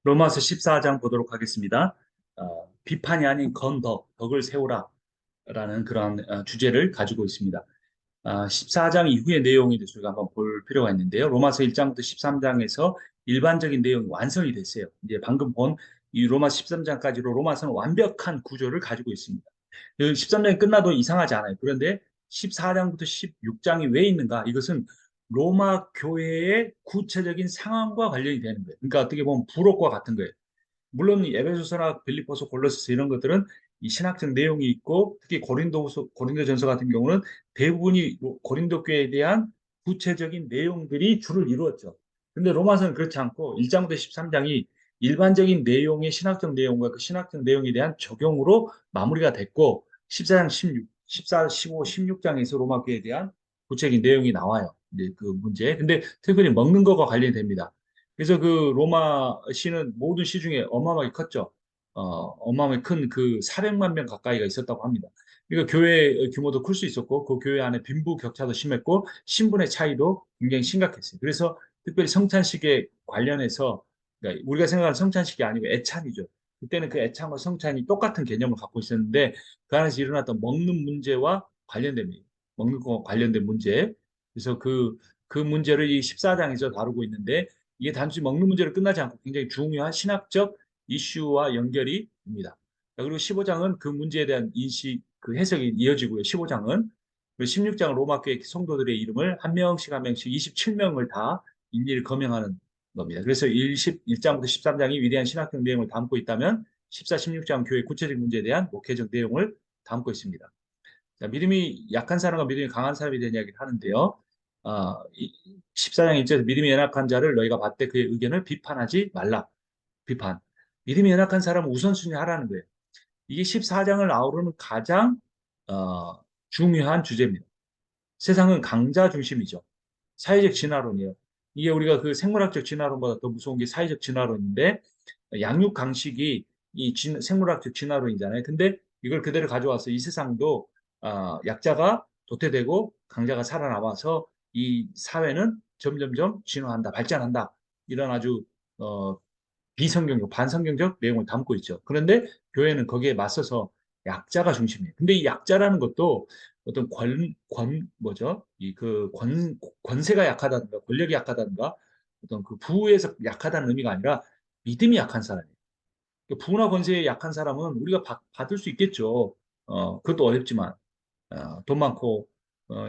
로마서 14장 보도록 하겠습니다. 비판이 아닌 건덕, 덕을 세우라 라는 그런 주제를 가지고 있습니다. 14장 이후의 내용에 대해서 우리가 한번 볼 필요가 있는데요. 로마서 1장부터 13장에서 일반적인 내용이 완성이 됐어요. 이제 방금 본 이 로마 13장까지로 로마서는 완벽한 구조를 가지고 있습니다. 13장이 끝나도 이상하지 않아요. 그런데 14장부터 16장이 왜 있는가? 이것은 로마 교회의 구체적인 상황과 관련이 되는 거예요. 그러니까 어떻게 보면 부록과 같은 거예요. 물론 이 에베소서나 빌립보서, 골로새서 이런 것들은 이 신학적 내용이 있고 특히 고린도전서 같은 경우는 대부분이 고린도 교회에 대한 구체적인 내용들이 주를 이루었죠. 근데 로마서는 그렇지 않고 1장부터 13장이 일반적인 내용의 신학적 내용과 그 신학적 내용에 대한 적용으로 마무리가 됐고 14장, 16, 14, 15, 16장에서 로마 교회에 대한 구체적인 내용이 나와요. 이제 그 문제. 근데 특별히 먹는 것과 관련이 됩니다. 그래서 그 로마 시는 모든 시 중에 어마어마하게 컸죠. 어마어마하게 큰 그 400만 명 가까이가 있었다고 합니다. 그러니까 교회 규모도 클 수 있었고 그 교회 안에 빈부 격차도 심했고 신분의 차이도 굉장히 심각했어요. 그래서 특별히 성찬식에 관련해서 그러니까 우리가 생각하는 성찬식이 아니고 애찬이죠. 그때는 그 애찬과 성찬이 똑같은 개념을 갖고 있었는데 그 안에서 일어났던 먹는 문제와 관련됩니다. 먹는 거 관련된 문제. 그래서 그 문제를 이 14장에서 다루고 있는데 이게 단지 먹는 문제로 끝나지 않고 굉장히 중요한 신학적 이슈와 연결이 됩니다. 그리고 15장은 그 문제에 대한 인식, 그 해석이 이어지고요. 15장은 그리고 16장은 로마 교회 성도들의 이름을 한 명씩 한 명씩 27명을 다 일일이 거명하는 겁니다. 그래서 1장부터 13장이 위대한 신학적 내용을 담고 있다면 14, 16장 교회 구체적 문제에 대한 목회적 내용을 담고 있습니다. 자, 믿음이 약한 사람과 믿음이 강한 사람에 대한 이야기를 하는데요. 14장 1절에서 믿음이 연약한 자를 너희가 봤되 그의 의견을 비판하지 말라. 비판. 믿음이 연약한 사람은 우선순위 하라는 거예요. 이게 14장을 아우르는 가장 중요한 주제입니다. 세상은 강자 중심이죠. 사회적 진화론이에요. 이게 우리가 그 생물학적 진화론보다 더 무서운 게 사회적 진화론인데 양육 강식이 생물학적 진화론이잖아요. 근데 이걸 그대로 가져와서 이 세상도 약자가 도태되고 강자가 살아남아서 이 사회는 점점점 진화한다, 발전한다. 이런 아주 어, 비성경적, 반성경적 내용을 담고 있죠. 그런데 교회는 거기에 맞서서 약자가 중심이에요. 근데 이 약자라는 것도 어떤 뭐죠? 권세가 약하다든가, 권력이 약하다든가, 어떤 그 부에서 약하다는 의미가 아니라 믿음이 약한 사람이에요. 그러니까 부나 권세에 약한 사람은 우리가 받을 수 있겠죠. 그것도 어렵지만, 돈 많고,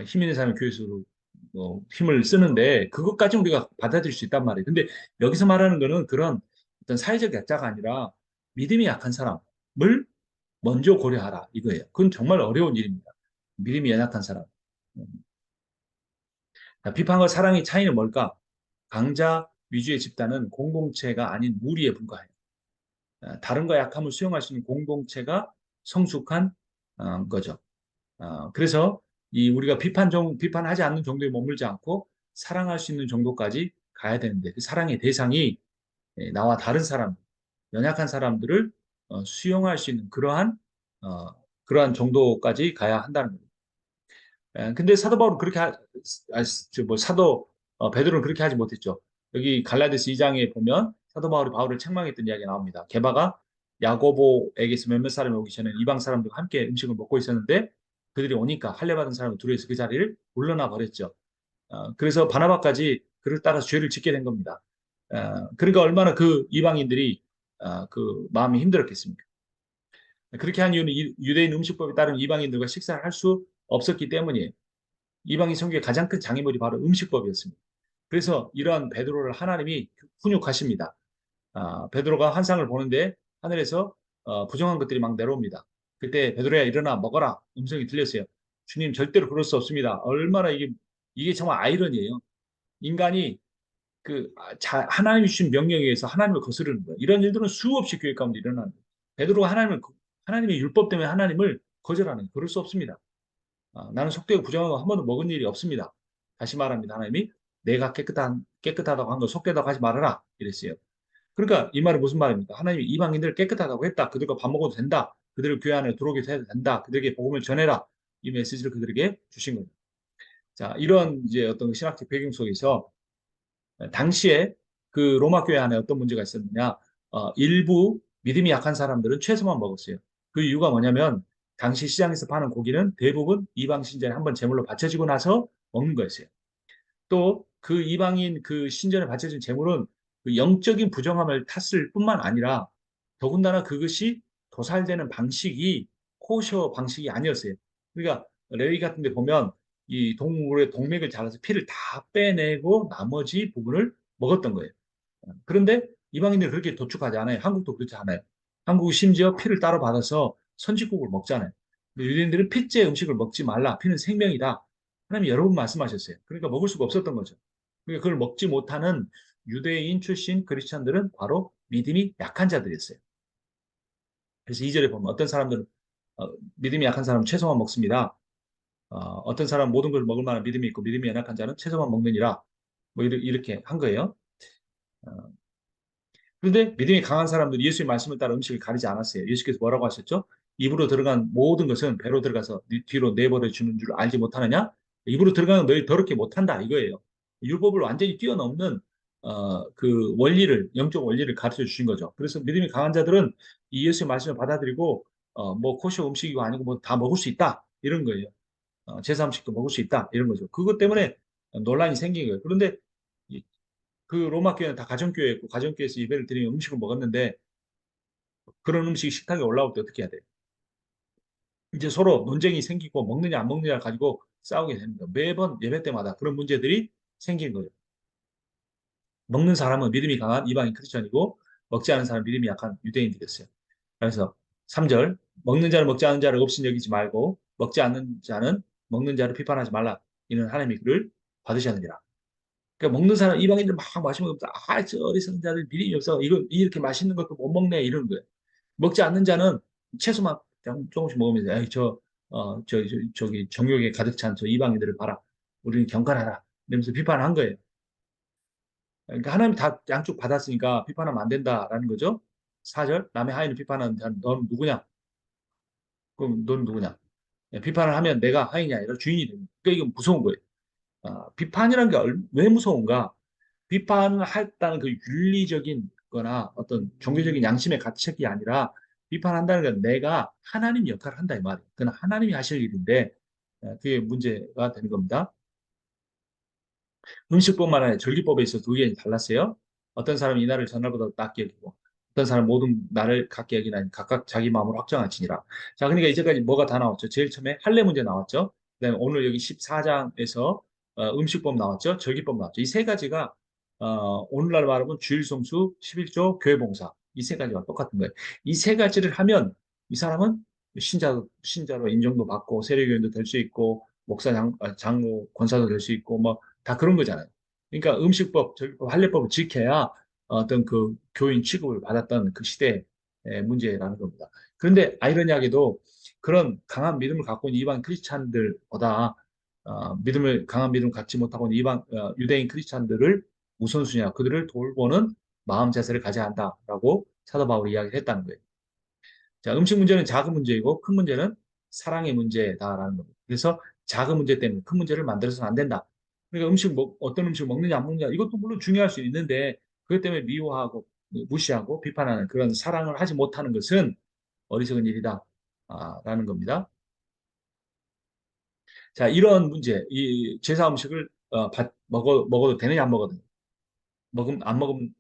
힘 있는 사람이 교회에서 힘을 쓰는데, 그것까지 우리가 받아들일 수 있단 말이에요. 근데 여기서 말하는 거는 그런 어떤 사회적 약자가 아니라 믿음이 약한 사람을 먼저 고려하라 이거예요. 그건 정말 어려운 일입니다. 믿음이 연약한 사람. 음. 비판과 사랑의 차이는 뭘까? 강자 위주의 집단은 공동체가 아닌 무리에 불과해요. 다른과 약함을 수용할 수 있는 공동체가 성숙한 거죠. 그래서 이 우리가 비판하지 않는 정도에 머물지 않고 사랑할 수 있는 정도까지 가야 되는데 그 사랑의 대상이 나와 다른 사람, 연약한 사람들을 수용할 수 있는 그러한 정도까지 가야 한다는 거예요. 근데 사도 바울은 그렇게 사도 베드로는 그렇게 하지 못했죠. 여기 갈라디아서 2장에 보면 사도 바울이 바울을 책망했던 이야기가 나옵니다. 게다가 야고보에게서 몇몇 사람이 오기 전에 이방 사람들과 함께 음식을 먹고 있었는데 그들이 오니까 할례 받은 사람을 두려워서 그 자리를 물러나 버렸죠. 그래서 바나바까지 그를 따라서 죄를 짓게 된 겁니다. 그러니까 얼마나 그 이방인들이 그 마음이 힘들었겠습니까? 그렇게 한 이유는 유대인 음식법에 따른 이방인들과 식사를 할 수 없었기 때문이에요. 이방인 선교의 가장 큰 장애물이 바로 음식법이었습니다. 그래서 이러한 베드로를 하나님이 훈육하십니다. 베드로가 환상을 보는데 하늘에서 부정한 것들이 막 내려옵니다. 그때 베드로야 일어나 먹어라 음성이 들렸어요. 주님 절대로 그럴 수 없습니다. 얼마나 이게 정말 아이러니예요. 인간이 하나님이 주신 명령에 의해서 하나님을 거스르는 거예요. 이런 일들은 수없이 교회 가운데 일어나는 거예요. 베드로가 하나님의 율법 때문에 하나님을 거절하는 거예요. 그럴 수 없습니다. 나는 속되고 부정하고 한 번도 먹은 일이 없습니다. 다시 말합니다. 하나님이 내가 깨끗하다고 한 거 속되다고 하지 말아라. 이랬어요. 그러니까 이 말은 무슨 말입니까? 하나님이 이방인들을 깨끗하다고 했다. 그들과 밥 먹어도 된다. 그들을 교회 안에 들어오게 해도 된다. 그들에게 복음을 전해라. 이 메시지를 그들에게 주신 겁니다. 자, 이런 이제 어떤 신학적 배경 속에서 당시에 그 로마 교회 안에 어떤 문제가 있었느냐? 일부 믿음이 약한 사람들은 채소만 먹었어요. 그 이유가 뭐냐면 당시 시장에서 파는 고기는 대부분 이방 신전에 한번 제물로 바쳐지고 나서 먹는 거였어요. 또 그 이방인 그 신전에 바쳐진 제물은 그 영적인 부정함을 탔을 뿐만 아니라 더군다나 그것이 도살되는 방식이 코셔 방식이 아니었어요. 그러니까 레위 같은 데 보면 이 동물의 동맥을 잘라서 피를 다 빼내고 나머지 부분을 먹었던 거예요. 그런데 이방인들이 그렇게 도축하지 않아요. 한국도 그렇지 않아요. 한국은 심지어 피를 따로 받아서 선지국을 먹잖아요. 근데 유대인들은 피째 음식을 먹지 말라. 피는 생명이다. 하나님이 여러 번 말씀하셨어요. 그러니까 먹을 수가 없었던 거죠. 그러니까 그걸 먹지 못하는 유대인 출신 크리스천들은 바로 믿음이 약한 자들이었어요. 그래서 2절에 보면 어떤 사람들은 믿음이 약한 사람은 채소만 먹습니다. 어떤 사람은 모든 걸 먹을 만한 믿음이 있고 믿음이 연약한 자는 채소만 먹느니라. 뭐 이렇게 한 거예요. 어, 그런데 믿음이 강한 사람들은 예수의 말씀을 따라 음식을 가리지 않았어요. 예수께서 뭐라고 하셨죠? 입으로 들어간 모든 것은 배로 들어가서 뒤로 내버려 주는 줄 알지 못하느냐? 입으로 들어가는 너희 더럽게 못한다 이거예요. 율법을 완전히 뛰어넘는 그 원리를 영적 원리를 가르쳐 주신 거죠. 그래서 믿음이 강한 자들은 이 예수의 말씀을 받아들이고 뭐 코시오 음식이고 아니고 뭐 다 먹을 수 있다 이런 거예요. 제사 음식도 먹을 수 있다 이런 거죠. 그것 때문에 논란이 생긴 거예요. 그런데 그 로마 교회는 다 가정교회였고 가정교회에서 예배를 드리면 음식을 먹었는데 그런 음식이 식탁에 올라올 때 어떻게 해야 돼요? 이제 서로 논쟁이 생기고 먹느냐 안 먹느냐 가지고 싸우게 됩니다. 매번 예배 때마다 그런 문제들이 생긴 거예요. 먹는 사람은 믿음이 강한 이방인 크리스천이고 먹지 않은 사람은 믿음이 약한 유대인들이었어요. 그래서 3절 먹는 자는 먹지 않는 자를 없인 여기지 말고 먹지 않는 자는 먹는 자를 비판하지 말라. 이는 하나님이 그를 받으셨느니라. 그러니까 먹는 사람 이방인들 막 마시면 저 어리석은 자들 믿음이 없어 이거 이렇게 맛있는 것도 못 먹네 이러는 거예요. 먹지 않는 자는 채소만 그냥 조금씩 먹으면서 에이 저기 정욕에 가득 찬 저 이방인들을 봐라. 우리는 경건하다. 이러면서 비판한 거예요. 그러니까 하나님이 다 양쪽 받았으니까 비판하면 안 된다라는 거죠. 4절 남의 하인을 비판하는 자는 넌 누구냐? 그럼 넌 누구냐? 비판을 하면 내가 하인이 아니라 주인이 됩니다. 그러니까 이건 무서운 거예요. 비판이라는 게 왜 무서운가? 비판을 했다는 그 윤리적인 거나 어떤 종교적인 양심의 가책이 아니라 비판한다는 건 내가 하나님 역할을 한다 이 말이에요. 그건 하나님이 하실 일인데 그게 문제가 되는 겁니다. 음식뿐만 아니라 절기법에 있어서 의견이 달랐어요. 어떤 사람은 이날을 전날보다 낮게 여기고 어떤 사람은 모든 날을 같게 여기나니 각각 자기 마음으로 확정하지니라. 자, 그러니까 이제까지 뭐가 다 나왔죠? 제일 처음에 할례 문제 나왔죠. 그다음에 오늘 여기 14장에서 음식법 나왔죠. 절기법 나왔죠. 이 세 가지가 오늘날 말하면 주일 성수, 11조, 교회 봉사 이 세 가지가 똑같은 거예요. 이 세 가지를 하면 이 사람은 신자로 인정도 받고 세례교인도 될 수 있고 목사 장로 권사도 될 수 있고 뭐 다 그런 거잖아요. 그러니까 음식법, 절기법, 할례법을 지켜야 어떤 그 교인 취급을 받았던 그 시대의 문제라는 겁니다. 그런데 아이러니하게도 그런 강한 믿음을 갖고 있는 이방 크리스찬들보다 강한 믿음을 갖지 못하고 있는 유대인 크리스찬들을 우선순위야 그들을 돌보는 마음 자세를 가져야 한다라고 사도 바울이 이야기를 했다는 거예요. 자, 음식 문제는 작은 문제이고 큰 문제는 사랑의 문제다라는 겁니다. 그래서 작은 문제 때문에 큰 문제를 만들어서는 안 된다. 그러니까 어떤 음식 먹느냐 안 먹느냐 이것도 물론 중요할 수 있는데 그것 때문에 미워하고 무시하고 비판하는 그런 사랑을 하지 못하는 것은 어리석은 일이다. 라는 겁니다. 자, 이런 문제, 이 제사 음식을 먹어도 되느냐 안 먹어도 되느냐. 안 먹으면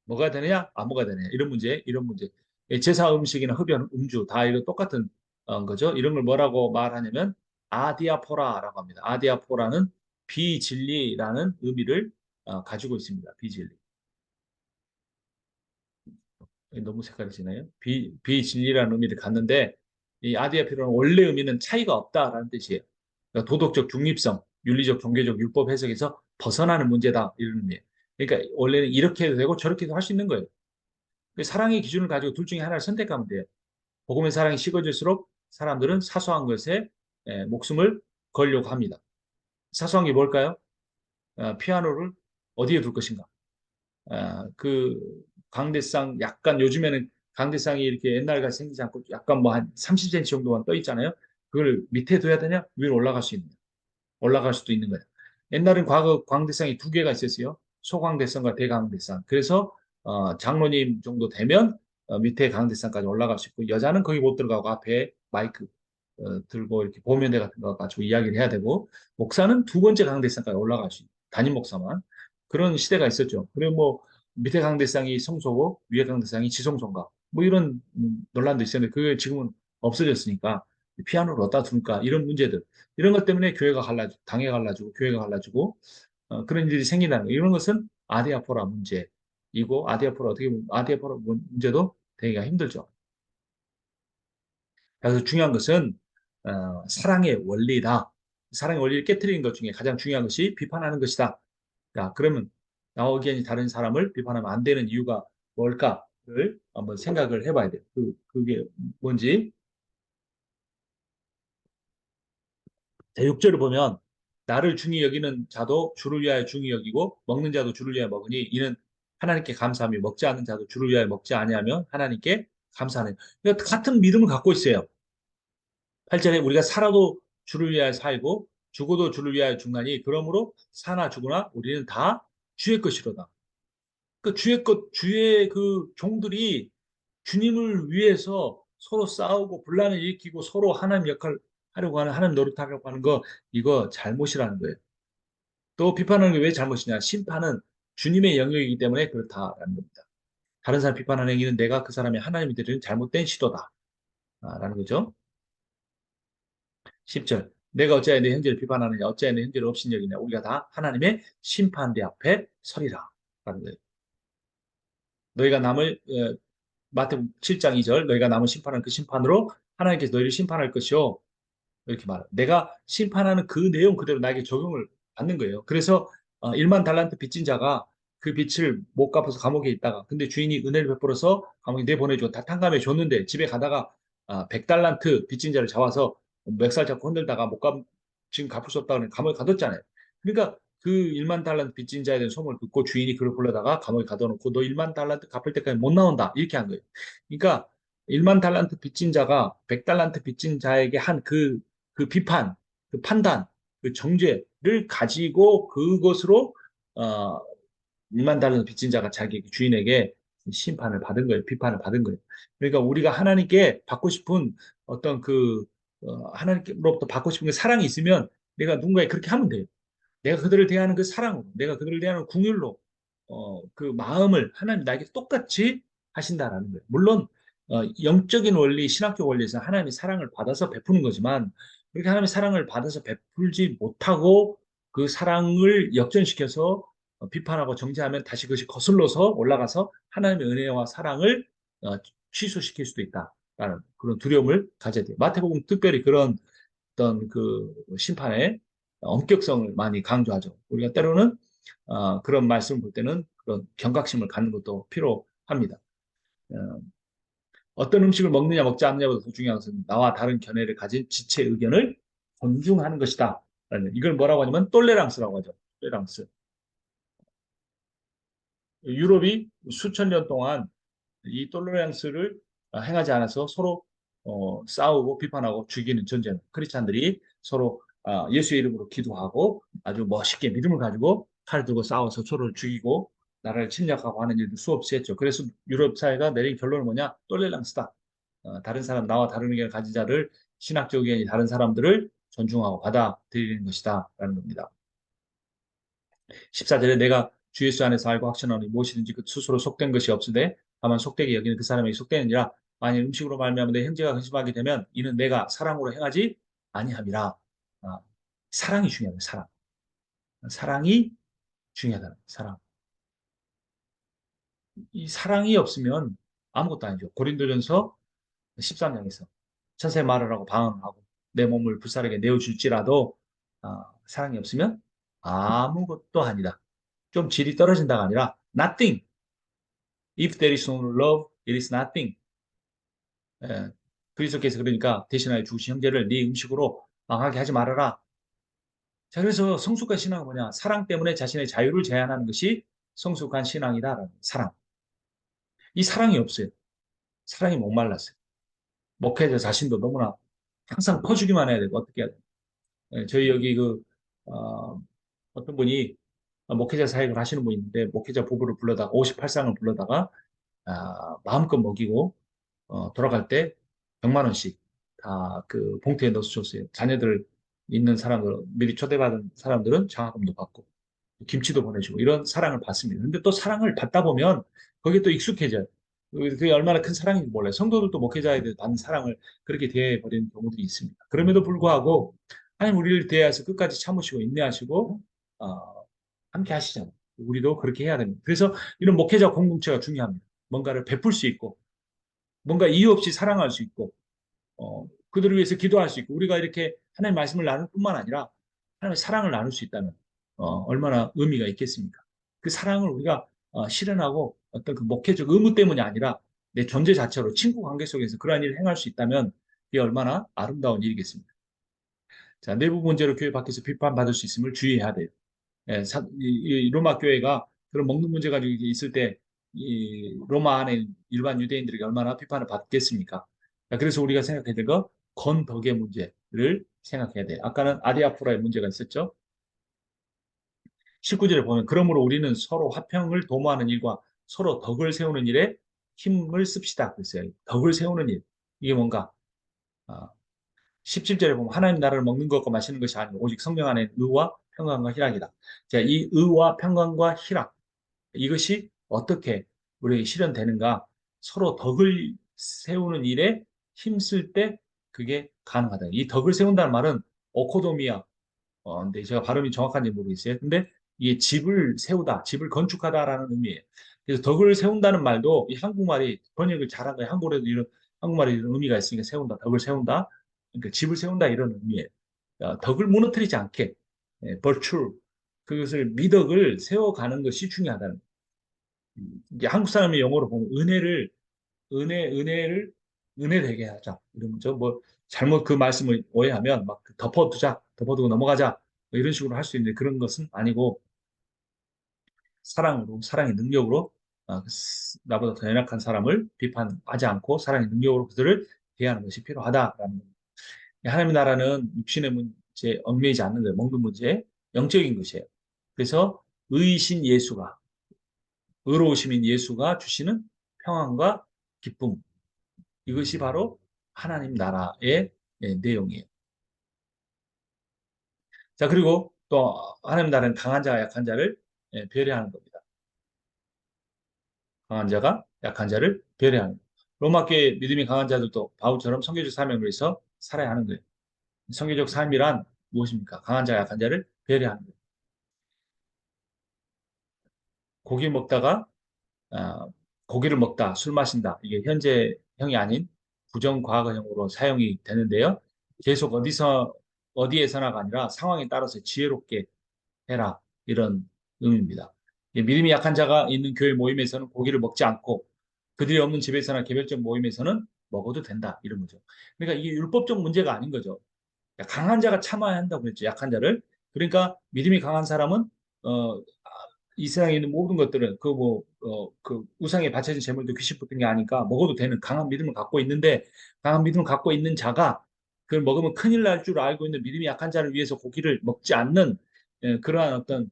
먹어야 되느냐, 안 먹어야 되느냐, 이런 문제. 제사 음식이나 흡연, 음주, 다 이거 똑같은 거죠. 이런 걸 뭐라고 말하냐면, 아디아포라라고 합니다. 아디아포라는 비진리라는 의미를 가지고 있습니다. 비진리. 너무 색깔이 지나요? 비진리라는 의미를 갖는데, 이 아디아포라는 원래 의미는 차이가 없다라는 뜻이에요. 그러니까 도덕적 중립성, 윤리적, 종교적, 율법 해석에서 벗어나는 문제다, 이런 의미예요. 그러니까 원래는 이렇게 해도 되고 저렇게 도 할 수 있는 거예요. 그 사랑의 기준을 가지고 둘 중에 하나를 선택하면 돼요. 복음의 사랑이 식어질수록 사람들은 사소한 것에 목숨을 걸려고 합니다. 사소한 게 뭘까요? 피아노를 어디에 둘 것인가? 그 강대상 약간 요즘에는 강대상이 이렇게 옛날 같이 생기지 않고 약간 뭐 한 30cm 정도만 떠 있잖아요. 그걸 밑에 둬야 되냐? 위로 올라갈 수 있는 올라갈 수도 있는 거예요. 옛날엔 과거 광대상이 두 개가 있었어요. 소광대성과 대광대상. 그래서 장로님 정도 되면 밑에 강대상까지 올라갈 수 있고 여자는 거기 못 들어가고 앞에 마이크 들고 이렇게 보면대 같은 거 가지고 이야기를 해야 되고 목사는 두 번째 강대상까지 올라갈 수 있는 담임 목사만 그런 시대가 있었죠. 그리고 뭐 밑에 강대상이 성소고 위에 강대상이 지성소인가 뭐 이런 논란도 있었는데 그게 지금은 없어졌으니까 피아노를 어디다 둘까 이런 문제들 이런 것 때문에 교회가 갈라지고 당회가 갈라지고 교회가 갈라지고 그런 일이 생긴다는 거 이런 것은 아디아포라 문제이고 아디아포라 어떻게 보면 아디아포라 문제도 되기가 힘들죠. 그래서 중요한 것은 사랑의 원리다. 사랑의 원리를 깨뜨리는 것 중에 가장 중요한 것이 비판하는 것이다. 야, 그러면 나와 의견이 다른 사람을 비판하면 안 되는 이유가 뭘까를 한번 생각을 해봐야 돼요. 그게 뭔지. 자, 6절을 보면 나를 중히 여기는 자도 주를 위하여 중히 여기고 먹는 자도 주를 위하여 먹으니 이는 하나님께 감사하며 먹지 않는 자도 주를 위하여 먹지 아니하면 하나님께 감사하는. 그러니까 같은 믿음을 갖고 있어요. 8절에 우리가 살아도 주를 위하여 살고 죽어도 주를 위하여 죽나니 그러므로 사나 죽으나 우리는 다 주의 것이로다. 그 주의 것 주의 그 종들이 주님을 위해서 서로 싸우고 분란을 일으키고 서로 하나님 역할 하려고 하는 하나님 노릇하려고 하는 거 이거 잘못이라는 거예요. 또 비판하는 게 왜 잘못이냐? 심판은 주님의 영역이기 때문에 그렇다라는 겁니다. 다른 사람 비판하는 행위는 내가 그 사람의 하나님이 되는 잘못된 시도다. 라는 거죠. 10절. 내가 어찌하여 내 형제를 비판하느냐? 어찌하여 내 형제를 업신여기냐? 우리가 다 하나님의 심판대 앞에 서리라. 라는 거예요. 너희가 남을 마태복음 7장 2절 너희가 남을 심판하는 그 심판으로 하나님께서 너희를 심판할 것이요. 이렇게 말해요. 내가 심판하는 그 내용 그대로 나에게 적용을 받는 거예요. 그래서 1만 달란트 빚진 자가 그 빚을 못 갚아서 감옥에 있다가 근데 주인이 은혜를 베풀어서 감옥에 내보내주고 다 탕감해 줬는데 집에 가다가 100달란트 빚진 자를 잡아서 멱살 잡고 흔들다가 못 갚, 지금 갚을 수 없다고 감옥에 가뒀잖아요. 그러니까 그 1만 달란트 빚진 자에 대한 소문을 듣고 주인이 그를 불러다가 감옥에 가둬놓고 너 1만 달란트 갚을 때까지 못 나온다 이렇게 한 거예요. 그러니까 1만 달란트 빚진 자가 100달란트 빚진 자에게 한 그 비판, 그 판단, 그 정죄를 가지고 그것으로 어, 1만 달러 빚진 자가 자기 주인에게 심판을 받은 거예요. 비판을 받은 거예요. 그러니까 우리가 하나님께 받고 싶은 어떤 하나님께로부터 받고 싶은 그 사랑이 있으면 내가 누군가에 그렇게 하면 돼요. 내가 그들을 대하는 그 사랑으로, 내가 그들을 대하는 궁율로, 그 마음을 하나님 나에게 똑같이 하신다라는 거예요. 물론, 영적인 원리, 신학적 원리에서 하나님의 사랑을 받아서 베푸는 거지만, 그렇게 하나님의 사랑을 받아서 베풀지 못하고 그 사랑을 역전시켜서 비판하고 정죄하면 다시 그것이 거슬러서 올라가서 하나님의 은혜와 사랑을 어, 취소시킬 수도 있다라는 그런 두려움을 가져야 돼요. 마태복음 특별히 그런 어떤 그 심판의 엄격성을 많이 강조하죠. 우리가 때로는 그런 말씀을 볼 때는 그런 경각심을 갖는 것도 필요합니다. 어, 어떤 음식을 먹느냐 먹지 않느냐보다 더 중요한 것은 나와 다른 견해를 가진 지체의 의견을 존중하는 것이다. 이걸 뭐라고 하냐면 똘레랑스라고 하죠. 똘레랑스. 유럽이 수천 년 동안 이 톨레랑스를 행하지 않아서 서로 싸우고 비판하고 죽이는 전쟁. 크리스찬들이 서로 예수의 이름으로 기도하고 아주 멋있게 믿음을 가지고 칼 들고 싸워서 서로를 죽이고 나라를 침략하고 하는 일도 수없이 했죠. 그래서 유럽 사회가 내린 결론은 뭐냐? 톨레랑스다. 다른 사람, 나와 다른 의견을 가진 자를 신학적 의견이 다른 사람들을 존중하고 받아들이는 것이다. 라는 겁니다. 14절에 내가 주 예수 안에서 알고 확신하노니 무엇이든지 그 스스로 속된 것이 없으되 다만 속되게 여기는 그 사람에게 속되느니라. 만일 음식으로 말미암아 내 형제가 근심하게 되면 이는 내가 사랑으로 행하지 아니함이라. 아, 사랑이 중요하다. 사랑. 사랑이 중요하다. 사랑. 이 사랑이 없으면 아무것도 아니죠. 고린도전서 13장에서 천사의 말을 하고 방언하고 내 몸을 불사르게 내어줄지라도 사랑이 없으면 아무것도 아니다. 좀 질이 떨어진다가 아니라 nothing. If there is no love, it is nothing. 예, 그리스도께서 그러니까 대신하여 죽으신 형제를 네 음식으로 망하게 하지 말아라. 자, 그래서 성숙한 신앙은 뭐냐? 사랑 때문에 자신의 자유를 제한하는 것이 성숙한 신앙이다라는 사랑. 이 사랑이 없어요. 사랑이 목말랐어요. 목회자 자신도 너무나 항상 퍼주기만 해야 되고 어떻게 해야 돼요? 예, 저희 여기 어, 어떤 분이 목회자 사역을 하시는 분이 있는데 목회자 부부를 불러다가 58상을 불러다가 마음껏 먹이고 돌아갈 때 100만 원씩 다 그 봉투에 넣어서 줬어요. 자녀들 있는 사람들 미리 초대받은 사람들은 장학금도 받고 김치도 보내주고 이런 사랑을 받습니다. 근데 또 사랑을 받다 보면 거기에 또 익숙해져요. 그게 얼마나 큰 사랑인지 몰라요. 성도들도 목회자에 대해 받는 사랑을 그렇게 대해버리는 경우들이 있습니다. 그럼에도 불구하고 하나님 우리를 대해서 끝까지 참으시고 인내하시고 함께 하시잖아요. 우리도 그렇게 해야 됩니다. 그래서 이런 목회자 공동체가 중요합니다. 뭔가를 베풀 수 있고 뭔가 이유 없이 사랑할 수 있고 그들을 위해서 기도할 수 있고 우리가 이렇게 하나님의 말씀을 나눌 뿐만 아니라 하나님의 사랑을 나눌 수 있다면 얼마나 의미가 있겠습니까? 그 사랑을 우리가 실현하고 어떤 그 목회적 의무 때문이 아니라 내 존재 자체로 친구 관계 속에서 그러한 일을 행할 수 있다면 이게 얼마나 아름다운 일이겠습니까? 자, 내부 문제로 교회 밖에서 비판받을 수 있음을 주의해야 돼요. 예, 이 로마 교회가 그런 먹는 문제 가지고 있을 때 이 로마 안에 일반 유대인들에게 얼마나 비판을 받겠습니까? 자, 그래서 우리가 생각해야 될 거 건덕의 문제를 생각해야 돼요. 아까는 아디아프라의 문제가 있었죠. 19절에 보면 그러므로 우리는 서로 화평을 도모하는 일과 서로 덕을 세우는 일에 힘을 씁시다. 그랬어요. 덕을 세우는 일. 이게 뭔가 17절에 보면 하나님 나라를 먹는 것과 마시는 것이 아니고 오직 성령 안에 의와 평강과 희락이다. 자, 이 의와 평강과 희락 이것이 어떻게 우리에게 실현되는가? 서로 덕을 세우는 일에 힘쓸 때 그게 가능하다. 이 덕을 세운다는 말은 오코도미아. 근데 제가 발음이 정확한지 모르겠어요. 근데 이게 집을 세우다, 집을 건축하다라는 의미예요. 그래서 덕을 세운다는 말도 이 한국말이 번역을 잘한 거예요. 한국어에도 이런 한국말에 이런 의미가 있으니까 세운다, 덕을 세운다. 그러니까 집을 세운다 이런 의미예요. 덕을 무너뜨리지 않게, 벌출 그것을 미덕을 세워가는 것이 중요하다는 거예요. 이제 한국 사람의 영어로 보면 은혜를 은혜되게 하자 이런 거죠. 뭐 잘못 그 말씀을 오해하면 막 덮어두자, 덮어두고 넘어가자 뭐 이런 식으로 할 수 있는데 그런 것은 아니고 사랑으로 사랑의 능력으로 나보다 더 연약한 사람을 비판하지 않고 사랑의 능력으로 그들을 대하는 것이 필요하다라는 겁니다. 하나님의 나라는 육신의 문제에 얽매이지 않는 거예요. 먹는 문제에 영적인 것이에요. 그래서 의신 예수가 의로우심인 예수가 주시는 평안과 기쁨 이것이 바로 하나님 나라의 내용이에요. 자, 그리고 또 하나님 나라는 강한 자와 약한 자를 배려하는 겁니다. 강한 자가 약한 자를 배려하는 겁니다. 로마교회 믿음이 강한 자들도 바울처럼 선교적 사명을 위해서 살아야 하는 거예요. 선교적 삶이란 무엇입니까? 강한 자와 약한 자를 배려하는 거예요. 고기 먹다가 고기를 먹다, 술 마신다. 이게 현재형이 아닌 부정과거형으로 사용이 되는데요. 계속 어디에서나가 아니라 상황에 따라서 지혜롭게 해라. 이런 의미입니다. 믿음이 약한 자가 있는 교회 모임에서는 고기를 먹지 않고 그들이 없는 집에서나 개별적 모임에서는 먹어도 된다. 이런 거죠. 그러니까 이게 율법적 문제가 아닌 거죠. 강한 자가 참아야 한다고 그랬죠. 약한 자를. 그러니까 믿음이 강한 사람은 어, 이 세상에 있는 모든 것들은 그 우상에 바쳐진 재물도 귀신 붙은 게 아니까 먹어도 되는 강한 믿음을 갖고 있는데 강한 믿음을 갖고 있는 자가 그걸 먹으면 큰일 날 줄 알고 있는 믿음이 약한 자를 위해서 고기를 먹지 않는 그러한 어떤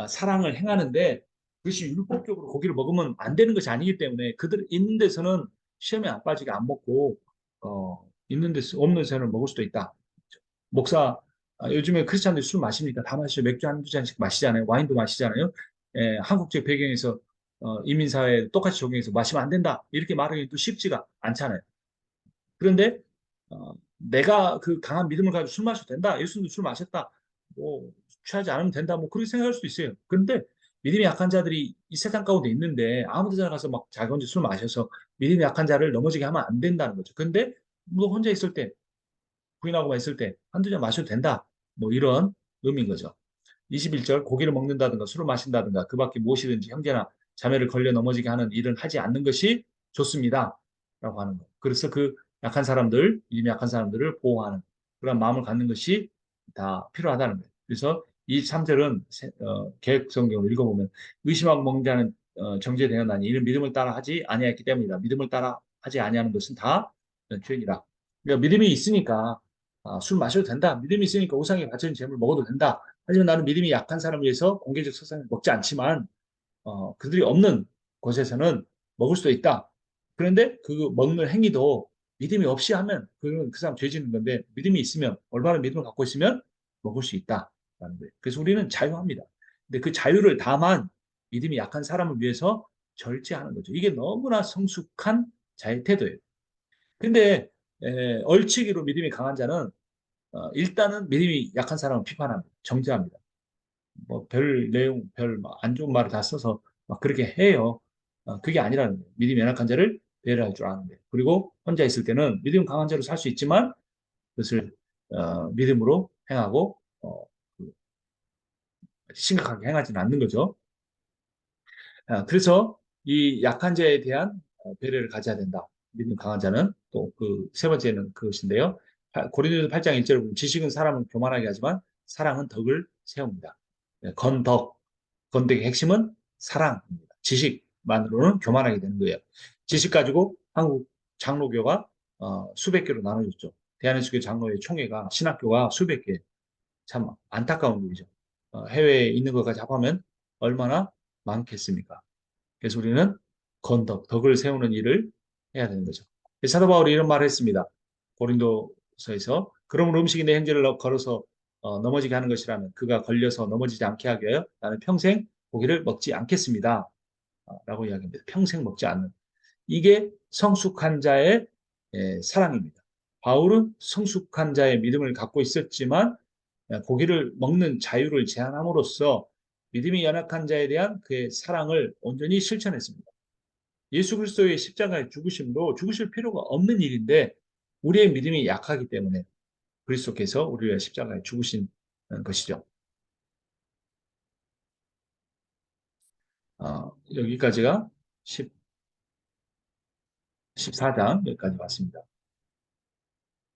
사랑을 행하는데 그것이 율법적으로 고기를 먹으면 안 되는 것이 아니기 때문에 그들 있는 데서는 시험에 안 빠지게 안 먹고 있는 데서 없는 데서는 먹을 수도 있다. 목사 요즘에 크리스찬들이 술 마시니까 다 마시죠. 맥주 한 두 잔씩 마시잖아요. 와인도 마시잖아요. 한국적 배경에서 이민사회 똑같이 적용해서 마시면 안 된다. 이렇게 말하기도 쉽지가 않잖아요. 그런데 내가 그 강한 믿음을 가지고 술 마셔도 된다. 예수님도 술 마셨다. 뭐 취하지 않으면 된다. 뭐 그렇게 생각할 수도 있어요. 그런데 믿음이 약한 자들이 이 세상 가운데 있는데 아무 데나 가서 막 자기 혼자 술 마셔서 믿음이 약한 자를 넘어지게 하면 안 된다는 거죠. 근데 뭐 혼자 있을 때 부인하고만 있을 때 한두 잔 마셔도 된다. 뭐 이런 의미인 거죠. 21절 고기를 먹는다든가 술을 마신다든가 그 밖에 무엇이든지 형제나 자매를 걸려 넘어지게 하는 일은 하지 않는 것이 좋습니다. 라고 하는 거예요. 그래서 그 약한 사람들, 이미 약한 사람들을 보호하는 그런 마음을 갖는 것이 다 필요하다는 거예요. 그래서 이 3절은 개혁 성경을 읽어보면 의심하고 먹는 자는 정죄되었나니 이는 믿음을 따라 하지 아니했기 때문이다. 믿음을 따라 하지 아니하는 것은 다 죄니라. 그러니까 믿음이 있으니까 술 마셔도 된다. 믿음이 있으니까 우상에 바쳐진 재물 먹어도 된다. 하지만 나는 믿음이 약한 사람을 위해서 공개적 석상을 먹지 않지만 그들이 없는 곳에서는 먹을 수도 있다. 그런데 그 먹는 행위도 믿음이 없이 하면 그 사람 죄 짓는 건데 믿음이 있으면 올바른 믿음을 갖고 있으면 먹을 수 있다라는 거예요. 그래서 우리는 자유합니다. 근데 그 자유를 다만 믿음이 약한 사람을 위해서 절제하는 거죠. 이게 너무나 성숙한 자의 태도예요. 근데 얼치기로 믿음이 강한 자는 일단은 믿음이 약한 사람은 비판합니다. 정죄합니다. 뭐 별 내용, 별 안 좋은 말을 다 써서 막 그렇게 해요. 그게 아니라는 거예요. 믿음이 연약한 자를 배려할 줄 아는 거예요. 그리고 혼자 있을 때는 믿음 강한 자로 살 수 있지만 그것을 믿음으로 행하고 그 심각하게 행하지는 않는 거죠. 그래서 이 약한 자에 대한 배려를 가져야 된다. 믿음 강한 자는 또 그 세 번째는 그것인데요. 고린도서 8장 1절을 보면 지식은 사람을 교만하게 하지만 사랑은 덕을 세웁니다. 건덕, 건덕의 핵심은 사랑입니다. 지식만으로는 교만하게 되는 거예요. 지식 가지고 한국 장로교가 수백 개로 나눠졌죠. 대한민국의 장로의 총회가 신학교가 수백 개. 참 안타까운 일이죠. 해외에 있는 것까지 합하면 얼마나 많겠습니까? 그래서 우리는 건덕, 덕을 세우는 일을 해야 되는 거죠. 사도 바울이 이런 말을 했습니다. 고린도서에서 그러므로 음식이 내 형제를 걸어서 넘어지게 하는 것이라면 그가 걸려서 넘어지지 않게 하기 위하여 나는 평생 고기를 먹지 않겠습니다. 라고 이야기합니다. 평생 먹지 않는. 이게 성숙한 자의 사랑입니다. 바울은 성숙한 자의 믿음을 갖고 있었지만 고기를 먹는 자유를 제한함으로써 믿음이 연약한 자에 대한 그의 사랑을 온전히 실천했습니다. 예수 그리스도의 십자가의 죽으심도 죽으실 필요가 없는 일인데 우리의 믿음이 약하기 때문에 그리스도께서 우리를 위해 십자가에 죽으신 것이죠. 여기까지가 14장 여기까지 왔습니다.